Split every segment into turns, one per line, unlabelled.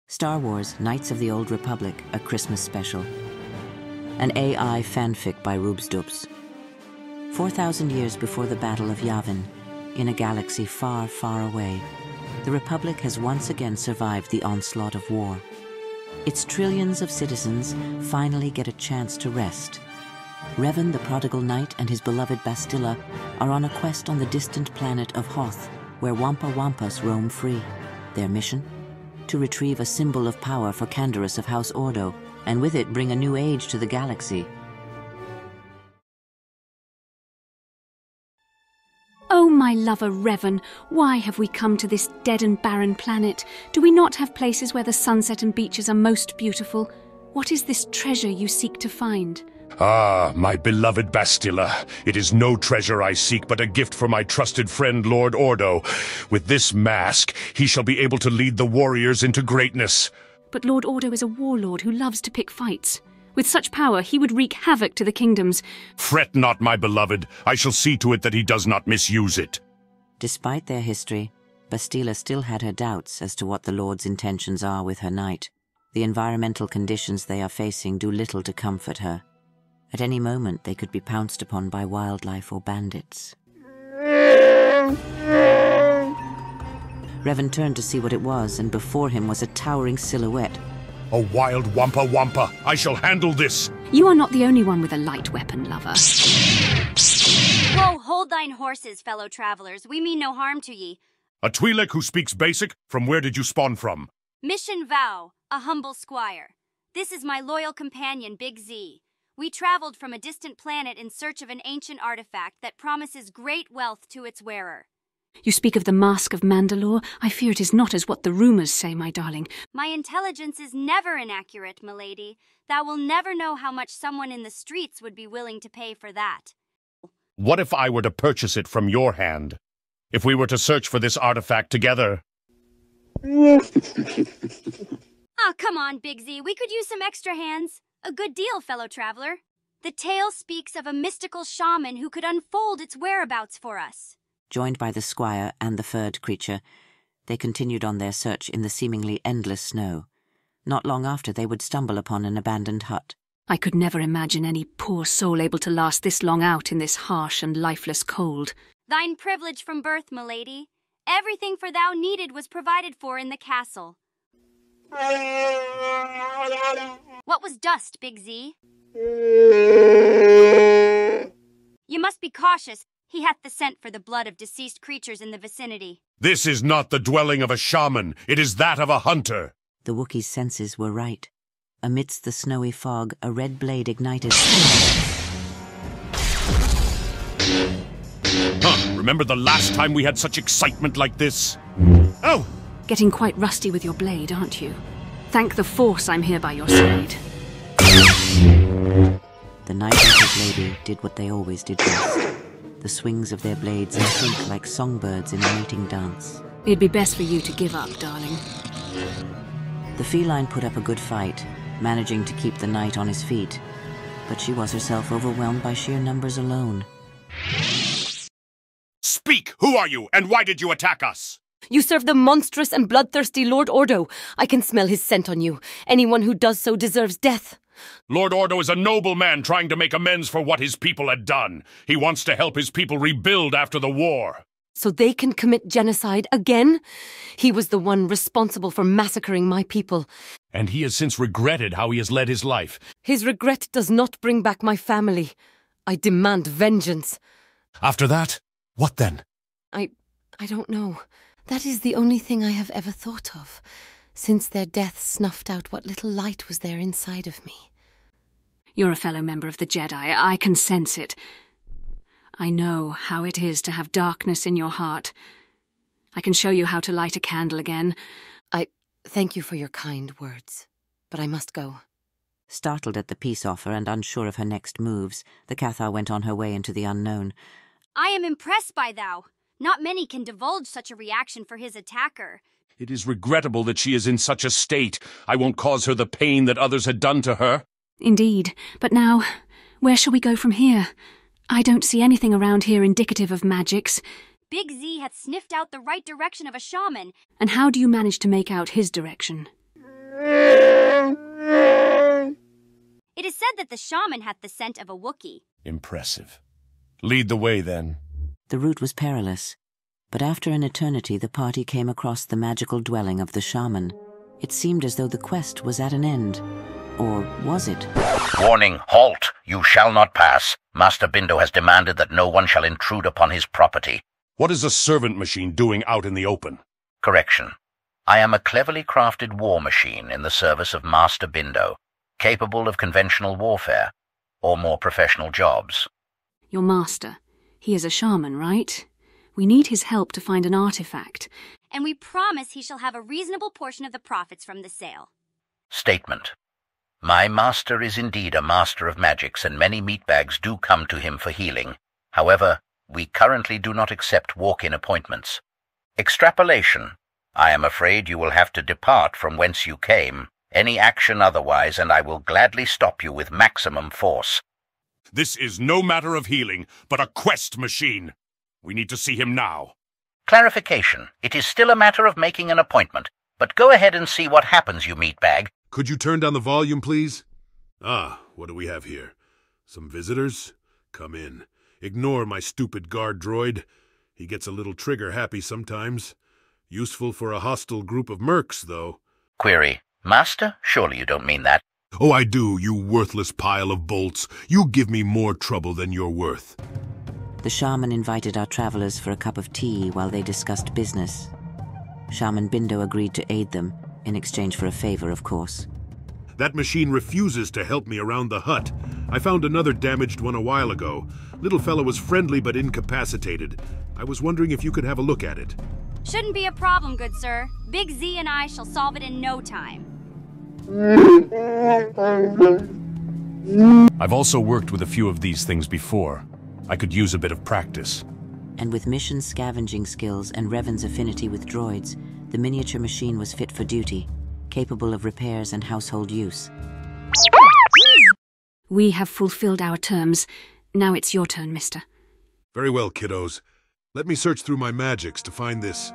Star Wars Knights of the Old Republic, a Christmas special. An AI fanfic by Rubesdubs. 4,000 years before the Battle of Yavin, in a galaxy far, far away, the Republic has once again survived the onslaught of war. Its trillions of citizens finally get a chance to rest. Revan, the prodigal knight, and his beloved Bastila are on a quest on the distant planet of Hoth, where Wampa Wampas roam free. Their mission? To retrieve a symbol of power for Canderous of House Ordo, and with it bring a new age to the galaxy.
Oh, my lover Revan, why have we come to this dead and barren planet? Do we not have places where the sunset and beaches are most beautiful? What is this treasure you seek to find?
Ah, my beloved Bastila, it is no treasure I seek, but a gift for my trusted friend Lord Ordo. With this mask, he shall be able to lead the warriors into greatness.
But Lord Ordo is a warlord who loves to pick fights. With such power, he would wreak havoc to the kingdoms.
Fret not, my beloved. I shall see to it that he does not misuse it.
Despite their history, Bastila still had her doubts as to what the Lord's intentions are with her knight. The environmental conditions they are facing do little to comfort her. At any moment, they could be pounced upon by wildlife or bandits. Revan turned to see what it was, and before him was a towering silhouette.
A wild Wampa Wampa. I shall handle this.
You are not the only one with a light weapon, lover.
Whoa, hold thine horses, fellow travelers. We mean no harm to ye.
A Twi'lek who speaks basic? From where did you spawn from?
Mission Vow, a humble squire. This is my loyal companion, Big Z. We traveled from a distant planet in search of an ancient artifact that promises great wealth to its wearer.
You speak of the Mask of Mandalore. I fear it is not as what the rumors say, my darling.
My intelligence is never inaccurate, milady. Thou will never know how much someone in the streets would be willing to pay for that.
What if I were to purchase it from your hand? If we were to search for this artifact together?
Oh, come on, Big Z. We could use some extra hands. A good deal, fellow traveler. The tale speaks of a mystical shaman who could unfold its whereabouts for us.
Joined by the squire and the furred creature, they continued on their search in the seemingly endless snow. Not long after, they would stumble upon an abandoned hut.
I could never imagine any poor soul able to last this long out in this harsh and lifeless cold.
Thine privilege from birth, milady. Everything for thou needed was provided for in the castle. What was dust, Big Z? You must be cautious. He hath the scent for the blood of deceased creatures in the vicinity.
This is not the dwelling of a shaman. It is that of a hunter.
The Wookiee's senses were right. Amidst the snowy fog, a red blade ignited.
Remember the last time we had such excitement like this? Oh!
Getting quite rusty with your blade, aren't you? Thank the Force I'm here by your side.
The knight and his lady did what they always did best. The swings of their blades sink like songbirds in a mating dance.
It'd be best for you to give up, darling.
The feline put up a good fight, managing to keep the knight on his feet, but she was herself overwhelmed by sheer numbers alone.
Speak! Who are you, and why did you attack us?
You serve the monstrous and bloodthirsty Lord Ordo. I can smell his scent on you. Anyone who does so deserves death.
Lord Ordo is a noble man trying to make amends for what his people had done. He wants to help his people rebuild after the war.
So they can commit genocide again? He was the one responsible for massacring my people.
And he has since regretted how he has led his life.
His regret does not bring back my family. I demand vengeance.
After that, what then?
I don't know. That is the only thing I have ever thought of, since their death snuffed out what little light was there inside of me.
You're a fellow member of the Jedi. I can sense it. I know how it is to have darkness in your heart. I can show you how to light a candle again.
I thank you for your kind words, but I must go.
Startled at the peace offer and unsure of her next moves, the Cathar went on her way into the unknown.
I am impressed by thou. Not many can divulge such a reaction for his attacker.
It is regrettable that she is in such a state. I won't cause her the pain that others had done to her.
Indeed. But now, where shall we go from here? I don't see anything around here indicative of magics.
Big Z hath sniffed out the right direction of a shaman.
And how do you manage to make out his direction?
It is said that the shaman hath the scent of a Wookiee.
Impressive. Lead the way, then.
The route was perilous, but after an eternity the party came across the magical dwelling of the shaman. It seemed as though the quest was at an end. Or was it?
Warning, halt! You shall not pass. Master Bindo has demanded that no one shall intrude upon his property.
What is a servant machine doing out in the open?
Correction. I am a cleverly crafted war machine in the service of Master Bindo, capable of conventional warfare, or more professional jobs.
Your master. He is a shaman, right? We need his help to find an artifact.
And we promise he shall have a reasonable portion of the profits from the sale.
Statement. My master is indeed a master of magics, and many meatbags do come to him for healing. However, we currently do not accept walk-in appointments. Extrapolation. I am afraid you will have to depart from whence you came. Any action otherwise, and I will gladly stop you with maximum force.
This is no matter of healing, but a quest machine. We need to see him now.
Clarification. It is still a matter of making an appointment, but go ahead and see what happens, you meatbag.
Could you turn down the volume, please? Ah, what do we have here? Some visitors? Come in. Ignore my stupid guard droid. He gets a little trigger-happy sometimes. Useful for a hostile group of mercs, though.
Query. Master? Surely you don't mean that.
Oh, I do, you worthless pile of bolts. You give me more trouble than you're worth.
The shaman invited our travelers for a cup of tea while they discussed business. Shaman Bindo agreed to aid them, in exchange for a favor, of course.
That machine refuses to help me around the hut. I found another damaged one a while ago. Little fella was friendly but incapacitated. I was wondering if you could have a look at it.
Shouldn't be a problem, good sir. Big Z and I shall solve it in no time.
I've also worked with a few of these things before. I could use a bit of practice.
And with mission scavenging skills and Revan's affinity with droids, the miniature machine was fit for duty, capable of repairs and household use.
We have fulfilled our terms. Now it's your turn, mister.
Very well, kiddos. Let me search through my magics to find this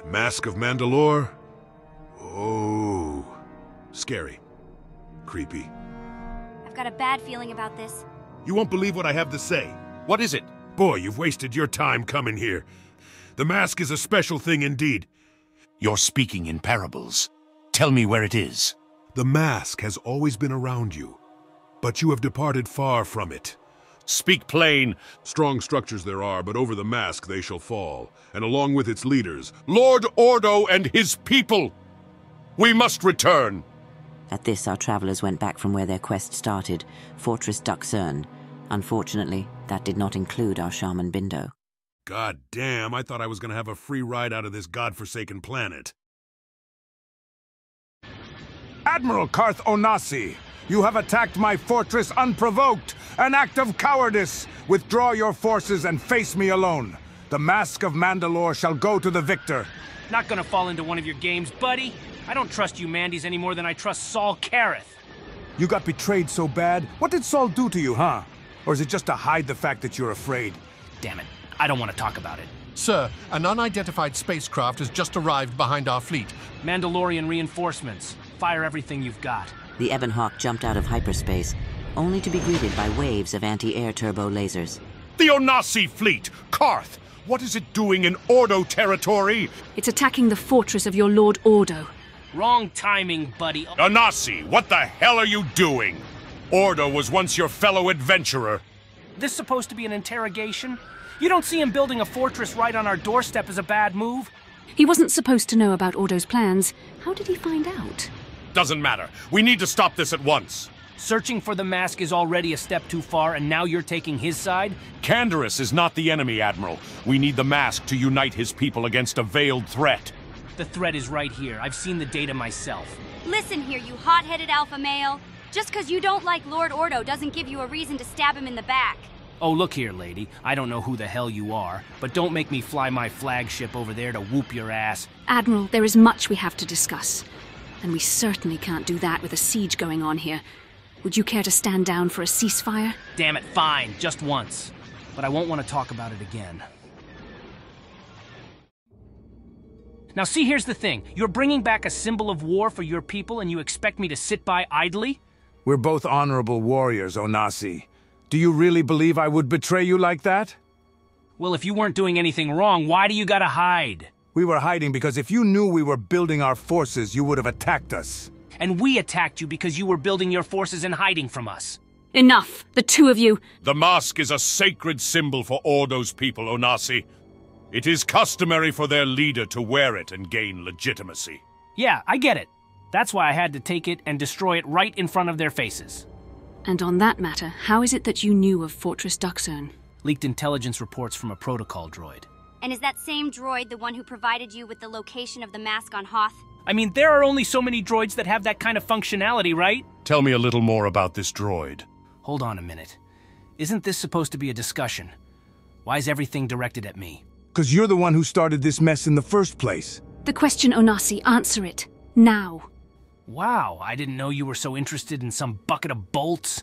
Mask of Mandalore. Oh, scary. Creepy.
I've got a bad feeling about this.
You won't believe what I have to say.
What is it?
Boy, you've wasted your time coming here. The mask is a special thing indeed.
You're speaking in parables. Tell me where it is.
The mask has always been around you, but you have departed far from it.
Speak plain.
Strong structures there are, but over the mask they shall fall, and along with its leaders,
Lord Ordo and his people. We must return.
At this, our travelers went back from where their quest started, Fortress Duxern. Unfortunately, that did not include our shaman Bindo.
God damn, I thought I was going to have a free ride out of this godforsaken planet.
Admiral Carth Onasi, you have attacked my fortress unprovoked, an act of cowardice. Withdraw your forces and face me alone. The Mask of Mandalore shall go to the victor.
Not gonna fall into one of your games, buddy. I don't trust you Mandy's any more than I trust Saul Carth.
You got betrayed so bad? What did Saul do to you, huh? Or is it just to hide the fact that you're afraid?
Damn it, I don't want to talk about it.
Sir, an unidentified spacecraft has just arrived behind our fleet.
Mandalorian reinforcements. Fire everything you've got.
The Ebon Hawk jumped out of hyperspace, only to be greeted by waves of anti-air turbo lasers.
The Onasi fleet! Carth! What is it doing in Ordo territory?
It's attacking the fortress of your Lord Ordo.
Wrong timing, buddy.
Onasi, what the hell are you doing? Ordo was once your fellow adventurer.
This supposed to be an interrogation? You don't see him building a fortress right on our doorstep as a bad move?
He wasn't supposed to know about Ordo's plans. How did he find out?
Doesn't matter. We need to stop this at once.
Searching for the mask is already a step too far, and now you're taking his side?
Canderous is not the enemy, Admiral. We need the mask to unite his people against a veiled threat.
The threat is right here. I've seen the data myself.
Listen here, you hot-headed alpha male. Just because you don't like Lord Ordo doesn't give you a reason to stab him in the back.
Oh, look here, lady. I don't know who the hell you are, but don't make me fly my flagship over there to whoop your ass.
Admiral, there is much we have to discuss. And we certainly can't do that with a siege going on here. Would you care to stand down for a ceasefire?
Damn it, fine. Just once. But I won't want to talk about it again. Now see, here's the thing. You're bringing back a symbol of war for your people and you expect me to sit by idly?
We're both honorable warriors, Onasi. Do you really believe I would betray you like that?
Well, if you weren't doing anything wrong, why do you gotta hide?
We were hiding because if you knew we were building our forces, you would have attacked us.
And we attacked you because you were building your forces and hiding from us.
Enough, the two of you.
The mask is a sacred symbol for Ordo's people, Onasi. It is customary for their leader to wear it and gain legitimacy.
Yeah, I get it. That's why I had to take it and destroy it right in front of their faces.
And on that matter, how is it that you knew of Fortress Duxern?
Leaked intelligence reports from a protocol droid.
And is that same droid the one who provided you with the location of the mask on Hoth?
I mean, there are only so many droids that have that kind of functionality, right?
Tell me a little more about this droid.
Hold on a minute. Isn't this supposed to be a discussion? Why is everything directed at me?
'Cause you're the one who started this mess in the first place.
The question, Onasi, answer it. Now.
Wow, I didn't know you were so interested in some bucket of bolts.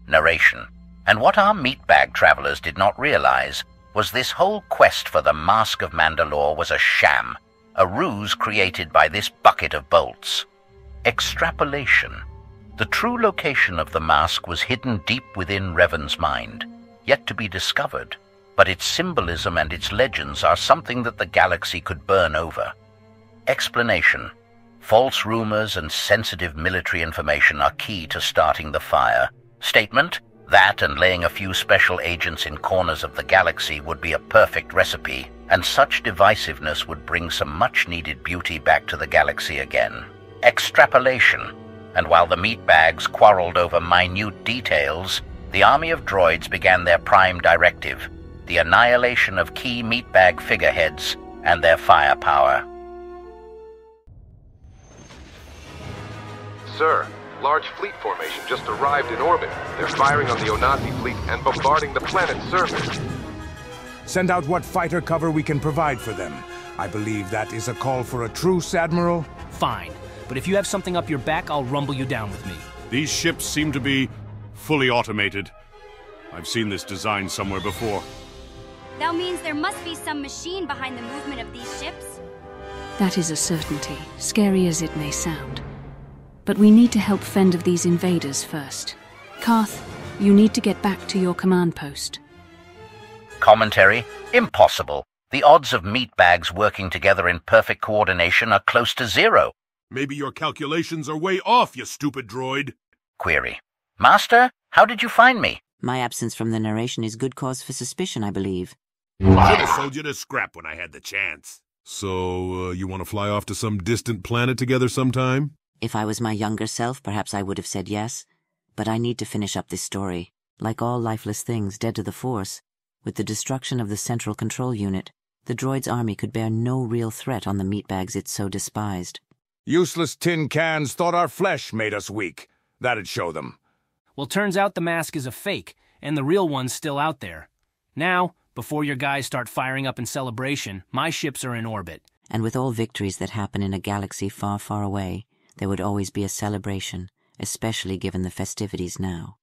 Narration. And what our meatbag travelers did not realize was this whole quest for the Mask of Mandalore was a sham, a ruse created by this bucket of bolts. Extrapolation. The true location of the mask was hidden deep within Revan's mind, yet to be discovered, but its symbolism and its legends are something that the galaxy could burn over. Explanation. False rumors and sensitive military information are key to starting the fire. Statement. That and laying a few special agents in corners of the galaxy would be a perfect recipe, and such divisiveness would bring some much-needed beauty back to the galaxy again. Extrapolation. And while the meatbags quarreled over minute details, the army of droids began their prime directive, the annihilation of key meatbag figureheads and their firepower.
Sir, large fleet formation just arrived in orbit. They're firing on the Onasi fleet and bombarding the planet's surface.
Send out what fighter cover we can provide for them. I believe that is a call for a truce, Admiral.
Fine, but if you have something up your back, I'll rumble you down with me.
These ships seem to be fully automated. I've seen this design somewhere before.
That means there must be some machine behind the movement of these ships?
That is a certainty, scary as it may sound. But we need to help fend off these invaders first. Carth, you need to get back to your command post.
Commentary? Impossible. The odds of meatbags working together in perfect coordination are close to zero.
Maybe your calculations are way off, you stupid droid.
Query. Master, how did you find me?
My absence from the narration is good cause for suspicion, I believe.
Should have sold you to scrap when I had the chance.
So, you want to fly off to some distant planet together sometime?
If I was my younger self, perhaps I would have said yes. But I need to finish up this story. Like all lifeless things dead to the Force, with the destruction of the Central Control Unit, the droid's army could bear no real threat on the meatbags it so despised.
Useless tin cans thought our flesh made us weak. That'd show them.
Well, turns out the mask is a fake, and the real one's still out there. Now, before your guys start firing up in celebration, my ships are in orbit.
And with all victories that happen in a galaxy far, far away, there would always be a celebration, especially given the festivities now.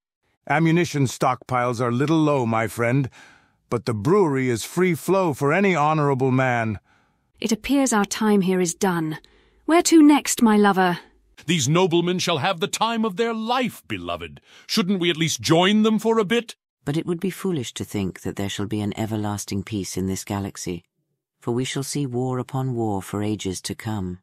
Ammunition stockpiles are little low, my friend, but the brewery is free flow for any honorable man.
It appears our time here is done. Where to next, my lover?
These noblemen shall have the time of their life, beloved. Shouldn't we at least join them for a bit?
But it would be foolish to think that there shall be an everlasting peace in this galaxy, for we shall see war upon war for ages to come.